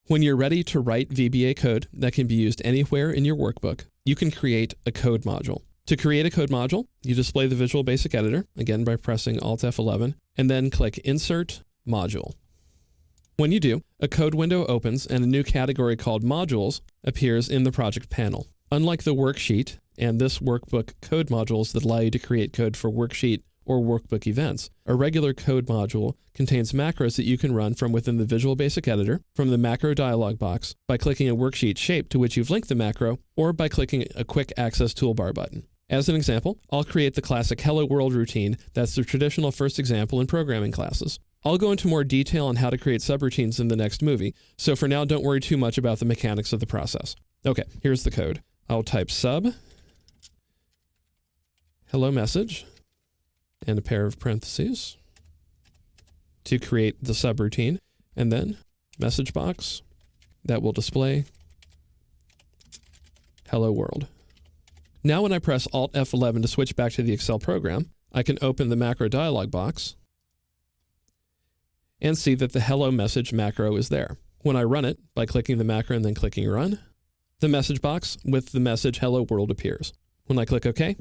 When you're ready to write VBA code that can be used anywhere in your workbook, you can create a code module. To create a code module, you display the Visual Basic Editor, again by pressing Alt F11, and then click Insert Module. When you do, a code window opens and a new category called Modules appears in the project panel. Unlike the worksheet and this workbook code modules that allow you to create code for worksheet or workbook events, a regular code module contains macros that you can run from within the Visual Basic Editor from the macro dialog box by clicking a worksheet shape to which you've linked the macro, or by clicking a quick access toolbar button. As an example, I'll create the classic Hello World routine that's the traditional first example in programming classes. I'll go into more detail on how to create subroutines in the next movie, so for now don't worry too much about the mechanics of the process. Okay, here's the code. I'll type sub, hello message, and a pair of parentheses to create the subroutine, and then message box that will display hello world. Now when I press Alt F11 to switch back to the Excel program, I can open the macro dialog box and see that the hello message macro is there. When I run it by clicking the macro and then clicking run, the message box with the message hello world appears. When I click OK,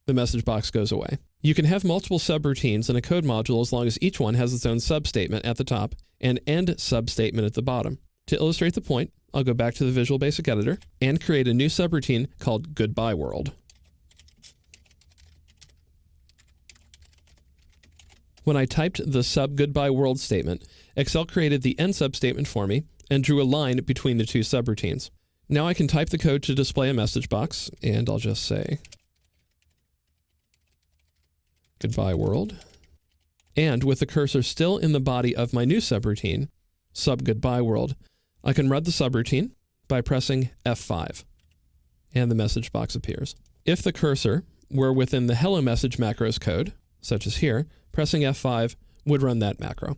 the message box goes away. You can have multiple subroutines in a code module as long as each one has its own substatement at the top and end substatement at the bottom. To illustrate the point, I'll go back to the Visual Basic Editor and create a new subroutine called Goodbye World. When I typed the sub Goodbye World statement, Excel created the end substatement for me and drew a line between the two subroutines. Now I can type the code to display a message box, and I'll just say Goodbye World. And with the cursor still in the body of my new subroutine, sub Goodbye World, I can run the subroutine by pressing F5, and the message box appears. If the cursor were within the hello message macros code, such as here, pressing F5 would run that macro.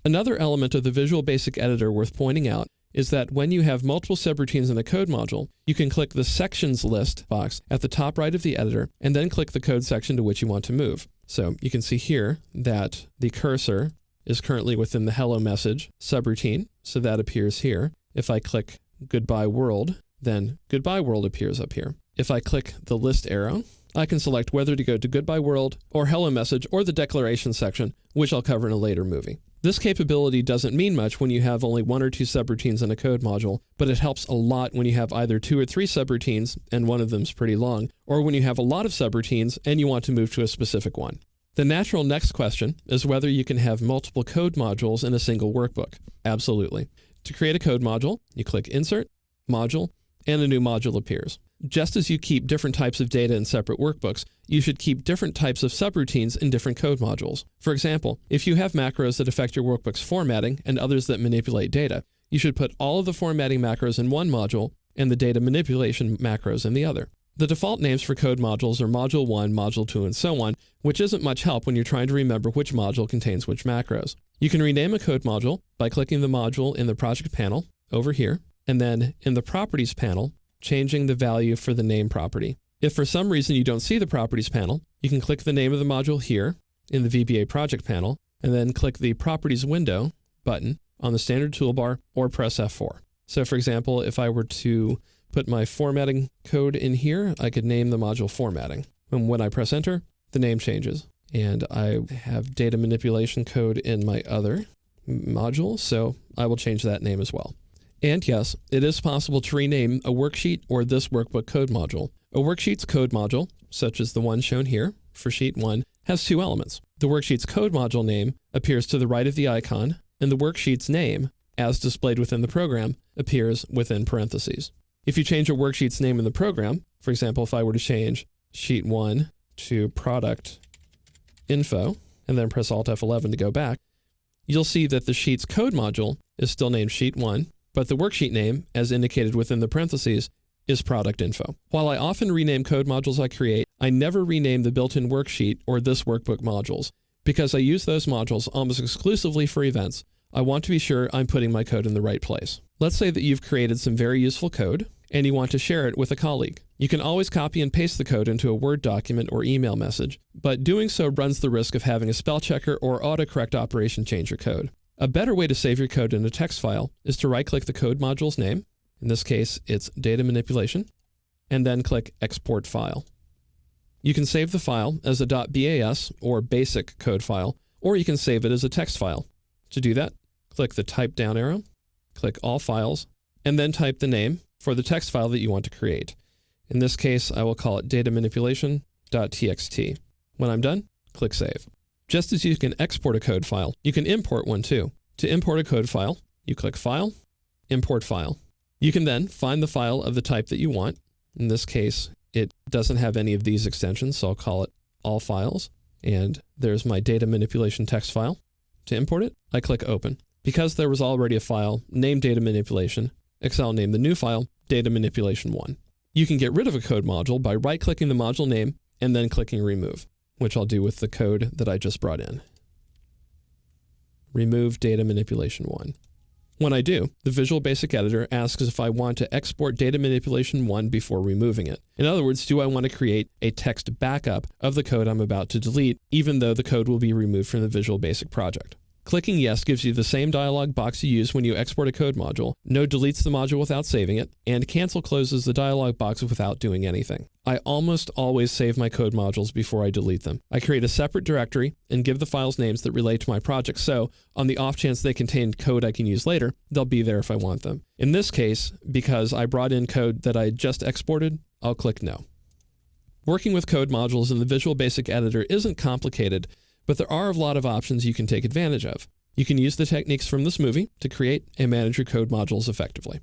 Another element of the Visual Basic Editor worth pointing out is that when you have multiple subroutines in a code module, you can click the Sections List box at the top right of the editor and then click the code section to which you want to move. So you can see here that the cursor is currently within the hello message subroutine, so that appears here. If I click Goodbye World, then Goodbye World appears up here. If I click the list arrow, I can select whether to go to Goodbye World or Hello Message or the declaration section, which I'll cover in a later movie. This capability doesn't mean much when you have only one or two subroutines in a code module, but it helps a lot when you have either 2 or 3 subroutines and one of them's pretty long, or when you have a lot of subroutines and you want to move to a specific one. The natural next question is whether you can have multiple code modules in a single workbook. Absolutely. To create a code module, you click Insert, Module, and a new module appears. Just as you keep different types of data in separate workbooks, you should keep different types of subroutines in different code modules. For example, if you have macros that affect your workbook's formatting and others that manipulate data, you should put all of the formatting macros in one module and the data manipulation macros in the other. The default names for code modules are Module 1, Module 2, and so on, which isn't much help when you're trying to remember which module contains which macros. You can rename a code module by clicking the module in the project panel over here, and then in the properties panel, changing the value for the name property. If for some reason you don't see the properties panel, you can click the name of the module here in the VBA project panel, and then click the properties window button on the standard toolbar or press F4. So for example, if I were to put my formatting code in here, I could name the module formatting. And when I press enter, the name changes. And I have data manipulation code in my other module, so I will change that name as well. And yes, it is possible to rename a worksheet or this workbook code module. A worksheet's code module, such as the one shown here for sheet 1, has 2 elements. The worksheet's code module name appears to the right of the icon, and the worksheet's name, as displayed within the program, appears within parentheses. If you change a worksheet's name in the program, for example, if I were to change sheet 1 to product info, and then press Alt F11 to go back, you'll see that the sheet's code module is still named sheet 1, but the worksheet name, as indicated within the parentheses, is product info. While I often rename code modules I create, I never rename the built-in worksheet or this workbook modules. Because I use those modules almost exclusively for events, I want to be sure I'm putting my code in the right place. Let's say that you've created some very useful code and you want to share it with a colleague. You can always copy and paste the code into a Word document or email message, but doing so runs the risk of having a spell checker or autocorrect operation change your code. A better way to save your code in a text file is to right-click the code module's name. In this case, it's data manipulation, and then click Export File. You can save the file as a .bas or basic code file, or you can save it as a text file. To do that, click the Type down arrow, click All Files, and then type the name for the text file that you want to create. In this case, I will call it datamanipulation.txt. When I'm done, click Save. Just as you can export a code file, you can import one too. To import a code file, you click File, Import File. You can then find the file of the type that you want. In this case, it doesn't have any of these extensions, so I'll call it All Files. And there's my data manipulation text file. To import it, I click Open. Because there was already a file named Data Manipulation, Excel named the new file Data Manipulation 1. You can get rid of a code module by right-clicking the module name and then clicking Remove, which I'll do with the code that I just brought in. Remove Data Manipulation 1. When I do, the Visual Basic Editor asks if I want to export Data Manipulation 1 before removing it. In other words, do I want to create a text backup of the code I'm about to delete, even though the code will be removed from the Visual Basic project? Clicking Yes gives you the same dialog box you use when you export a code module. No deletes the module without saving it, and Cancel closes the dialog box without doing anything. I almost always save my code modules before I delete them. I create a separate directory and give the files names that relate to my project, so on the off chance they contain code I can use later, they'll be there if I want them. In this case, because I brought in code that I just exported, I'll click No. Working with code modules in the Visual Basic Editor isn't complicated, but there are a lot of options you can take advantage of. You can use the techniques from this movie to create and manage your code modules effectively.